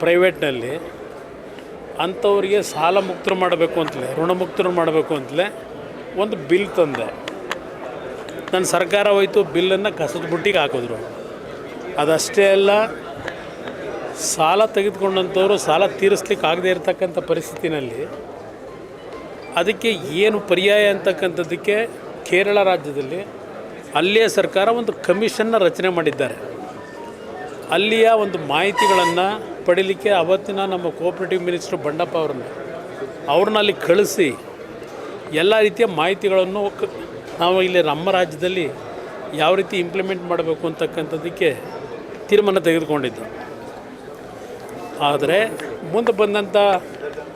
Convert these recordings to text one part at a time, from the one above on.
ಪ್ರೈವೇಟ್ನಲ್ಲಿ ಅಂಥವ್ರಿಗೆ ಸಾಲ ಮುಕ್ತರು ಮಾಡಬೇಕು ಅಂತಲೇ ಋಣಮುಕ್ತರು ಮಾಡಬೇಕು ಅಂತಲೇ ಒಂದು ಬಿಲ್ ತಂದೆ. ನನ್ನ ಸರ್ಕಾರ ಹೋಯ್ತು ಬಿಲ್ಲನ್ನು ಕಸದ ಬುಟ್ಟಿಗೆ ಹಾಕಿದ್ರು. ಅದಷ್ಟೇ ಅಲ್ಲ, ಸಾಲ ತೆಗೆದುಕೊಂಡಂಥವ್ರು ಸಾಲ ತೀರಿಸ್ಲಿಕ್ಕೆ ಆಗದೇ ಇರತಕ್ಕಂಥ ಪರಿಸ್ಥಿತಿನಲ್ಲಿ ಅದಕ್ಕೆ ಏನು ಪರ್ಯಾಯ ಅಂತಕ್ಕಂಥದ್ದಕ್ಕೆ ಕೇರಳ ರಾಜ್ಯದಲ್ಲಿ ಅಲ್ಲಿಯ ಸರ್ಕಾರ ಒಂದು ಕಮಿಷನ್ನ ರಚನೆ ಮಾಡಿದ್ದಾರೆ. ಅಲ್ಲಿಯ ಒಂದು ಮಾಹಿತಿಗಳನ್ನು ಪಡೀಲಿಕ್ಕೆ ಅವತ್ತಿನ ನಮ್ಮ ಕೋಆಪರೇಟಿವ್ ಮಿನಿಸ್ಟರ್ ಬಂಡಪ್ಪ ಅವ್ರನ್ನ ಅಲ್ಲಿ ಕಳಿಸಿ ಎಲ್ಲ ರೀತಿಯ ಮಾಹಿತಿಗಳನ್ನು ನಾವು ಇಲ್ಲಿ ನಮ್ಮ ರಾಜ್ಯದಲ್ಲಿ ಯಾವ ರೀತಿ ಇಂಪ್ಲಿಮೆಂಟ್ ಮಾಡಬೇಕು ಅಂತಕ್ಕಂಥದ್ದಕ್ಕೆ ತೀರ್ಮಾನ ತೆಗೆದುಕೊಂಡಿದ್ದು. ಆದರೆ ಮುಂದೆ ಬಂದಂಥ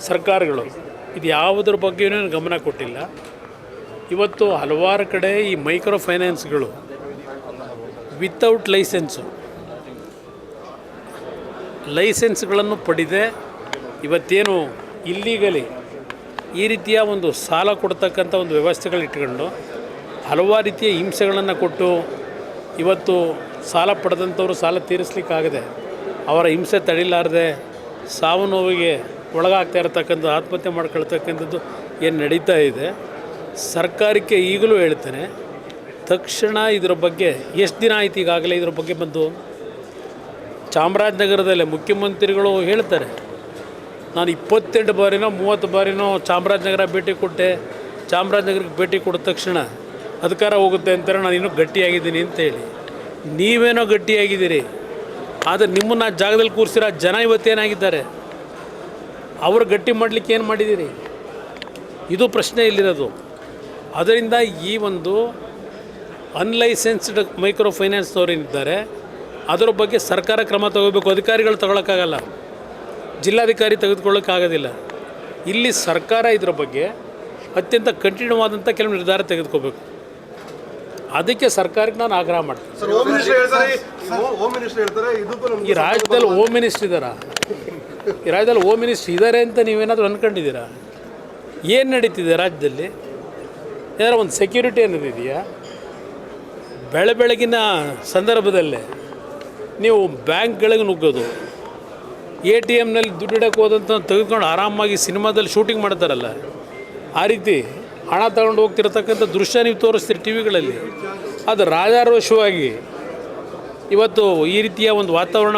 ಸರ್ಕಾರಗಳು ಇದು ಯಾವುದ್ರ ಬಗ್ಗೆಯೂ ಗಮನ ಕೊಟ್ಟಿಲ್ಲ. ಇವತ್ತು ಹಲವಾರು ಕಡೆ ಈ ಮೈಕ್ರೋ ಫೈನಾನ್ಸ್ಗಳು ವಿತೌಟ್ ಲೈಸೆನ್ಸ್ಗಳನ್ನು ಪಡೆದೇ ಇವತ್ತೇನು ಇಲ್ಲೀಗಲಿ ಈ ರೀತಿಯ ಒಂದು ಸಾಲ ಕೊಡ್ತಕ್ಕಂಥ ಒಂದು ವ್ಯವಸ್ಥೆಗಳು ಇಟ್ಕೊಂಡು ಹಲವಾರು ರೀತಿಯ ಹಿಂಸೆಗಳನ್ನು ಕೊಟ್ಟು ಇವತ್ತು ಸಾಲ ಪಡೆದಂಥವ್ರು ಸಾಲ ತೀರಿಸಲಿಕ್ಕಾಗದೆ ಅವರ ಹಿಂಸೆ ತಡಿಲಾರದೆ ಸಾವು ನೋವಿಗೆ ಒಳಗಾಗ್ತಾ ಇರತಕ್ಕಂಥ ಆತ್ಮಹತ್ಯೆ ಮಾಡ್ಕೊಳ್ತಕ್ಕಂಥದ್ದು ಏನು ನಡೀತಾ ಇದೆ. ಸರ್ಕಾರಕ್ಕೆ ಈಗಲೂ ಹೇಳ್ತೇನೆ, ತಕ್ಷಣ ಇದರ ಬಗ್ಗೆ ಎಷ್ಟು ದಿನ ಆಯ್ತು ಈಗಾಗಲೇ ಇದರ ಬಗ್ಗೆ ಬಂದು ಚಾಮರಾಜನಗರದಲ್ಲೇ ಮುಖ್ಯಮಂತ್ರಿಗಳು ಹೇಳ್ತಾರೆ, ನಾನು 28 ಬಾರಿನೋ 30 ಬಾರಿನೋ ಚಾಮರಾಜನಗರ ಭೇಟಿ ಕೊಟ್ಟೆ, ಚಾಮರಾಜನಗರಕ್ಕೆ ಭೇಟಿ ಕೊಟ್ಟ ತಕ್ಷಣ ಅಧಿಕಾರ ಹೋಗುತ್ತೆ ಅಂತಾರೆ, ನಾನು ಇನ್ನೂ ಗಟ್ಟಿಯಾಗಿದ್ದೀನಿ ಅಂತೇಳಿ. ನೀವೇನೋ ಗಟ್ಟಿಯಾಗಿದ್ದೀರಿ, ಆದರೆ ನಿಮ್ಮನ್ನು ಆ ಜಾಗದಲ್ಲಿ ಕೂರಿಸಿರೋ ಜನ ಇವತ್ತೇನಾಗಿದ್ದಾರೆ, ಅವರು ಗಟ್ಟಿ ಮಾಡಲಿಕ್ಕೆ ಏನು ಮಾಡಿದ್ದೀರಿ? ಇದು ಪ್ರಶ್ನೆ ಇಲ್ಲಿರೋದು. ಅದರಿಂದ ಈ ಒಂದು ಅನ್ಲೈಸೆನ್ಸ್ಡ್ ಮೈಕ್ರೋ ಫೈನಾನ್ಸ್ನವ್ರು ಏನಿದ್ದಾರೆ ಅದರ ಬಗ್ಗೆ ಸರ್ಕಾರ ಕ್ರಮ ತಗೋಬೇಕು. ಅಧಿಕಾರಿಗಳು ತಗೊಳ್ಳೋಕ್ಕಾಗಲ್ಲ, ಜಿಲ್ಲಾಧಿಕಾರಿ ತೆಗೆದುಕೊಳ್ಳೋಕ್ಕಾಗೋದಿಲ್ಲ. ಇಲ್ಲಿ ಸರ್ಕಾರ ಇದರ ಬಗ್ಗೆ ಅತ್ಯಂತ ಕಠಿಣವಾದಂಥ ಕೆಲವು ನಿರ್ಧಾರ ತೆಗೆದುಕೋಬೇಕು. ಅದಕ್ಕೆ ಸರ್ಕಾರಕ್ಕೆ ನಾನು ಆಗ್ರಹ ಮಾಡ್ತೀನಿ. ಈ ರಾಜ್ಯದಲ್ಲಿ ಹೋಮ್ ಮಿನಿಸ್ಟರ್ ಇದ್ದಾರಾ? ಈ ರಾಜ್ಯದಲ್ಲಿ ಹೋಮ್ ಮಿನಿಸ್ಟರ್ ಇದ್ದಾರೆ ಅಂತ ನೀವೇನಾದರೂ ಅಂದ್ಕೊಂಡಿದ್ದೀರಾ? ಏನು ನಡೀತಿದೆ ರಾಜ್ಯದಲ್ಲಿ? ಏನಾದ್ರು ಒಂದು ಸೆಕ್ಯೂರಿಟಿ ಅನ್ನೋದಿದೆಯಾ? ಬೆಳಗಿನ ಸಂದರ್ಭದಲ್ಲೇ ನೀವು ಬ್ಯಾಂಕ್ಗಳಿಗೆ ನುಗ್ಗೋದು, ATMನಲ್ಲಿ ದುಡ್ಡು ಇಡಕ್ಕೆ ಹೋದಂಥ ತೆಗೆದುಕೊಂಡು ಆರಾಮಾಗಿ ಸಿನಿಮಾದಲ್ಲಿ ಶೂಟಿಂಗ್ ಮಾಡ್ತಾರಲ್ಲ, ಆ ರೀತಿ ಹಣ ತಗೊಂಡು ಹೋಗ್ತಿರತಕ್ಕಂಥ ದೃಶ್ಯ ನೀವು ತೋರಿಸ್ತೀರಿ ಟಿ ವಿಗಳಲ್ಲಿ. ಅದು ರಾಜಾರೋಷವಾಗಿ ಇವತ್ತು ಈ ರೀತಿಯ ಒಂದು ವಾತಾವರಣ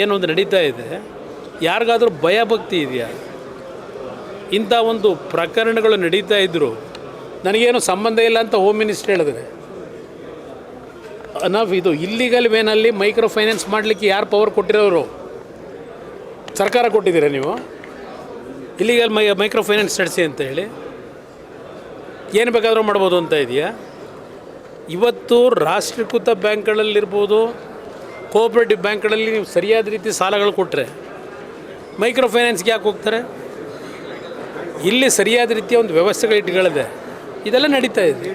ಏನೊಂದು ನಡೀತಾ ಇದೆ. ಯಾರಿಗಾದರೂ ಭಯಭಕ್ತಿ ಇದೆಯಾ? ಇಂಥ ಒಂದು ಪ್ರಕರಣಗಳು ನಡೀತಾ ಇದ್ದರು ನನಗೇನು ಸಂಬಂಧ ಇಲ್ಲ ಅಂತ ಹೋಮ್ ಮಿನಿಸ್ಟರ್ ಹೇಳಿದ್ರೆ, ನಾವು ಇದು ಇಲ್ಲಿಗಲ್ ವೇನಲ್ಲಿ ಮೈಕ್ರೋ ಫೈನಾನ್ಸ್ ಮಾಡಲಿಕ್ಕೆ ಯಾರು ಪವರ್ ಕೊಟ್ಟಿರೋರು? ಸರ್ಕಾರ ಕೊಟ್ಟಿದ್ದೀರಾ ನೀವು? ಇಲ್ಲಿಗಲ್ ಮೈಕ್ರೋ ಫೈನಾನ್ಸ್ ನಡೆಸಿ ಅಂತ ಹೇಳಿ ಏನು ಬೇಕಾದರೂ ಮಾಡ್ಬೋದು ಅಂತ ಇದೆಯಾ? ಇವತ್ತು ರಾಷ್ಟ್ರೀಕೃತ ಬ್ಯಾಂಕ್ಗಳಲ್ಲಿರ್ಬೋದು, ಕೋಆಪರೇಟಿವ್ ಬ್ಯಾಂಕ್ಗಳಲ್ಲಿ ನೀವು ಸರಿಯಾದ ರೀತಿ ಸಾಲಗಳು ಕೊಟ್ಟರೆ ಮೈಕ್ರೋ ಫೈನಾನ್ಸ್ಗೆ ಯಾಕೆ ಹೋಗ್ತಾರೆ? ಇಲ್ಲಿ ಸರಿಯಾದ ರೀತಿಯ ಒಂದು ವ್ಯವಸ್ಥೆಗಳು ಇಟ್ಕೊಳ್ಳದೆ ಇದೆಲ್ಲ ನಡೀತಾ ಇದೆ.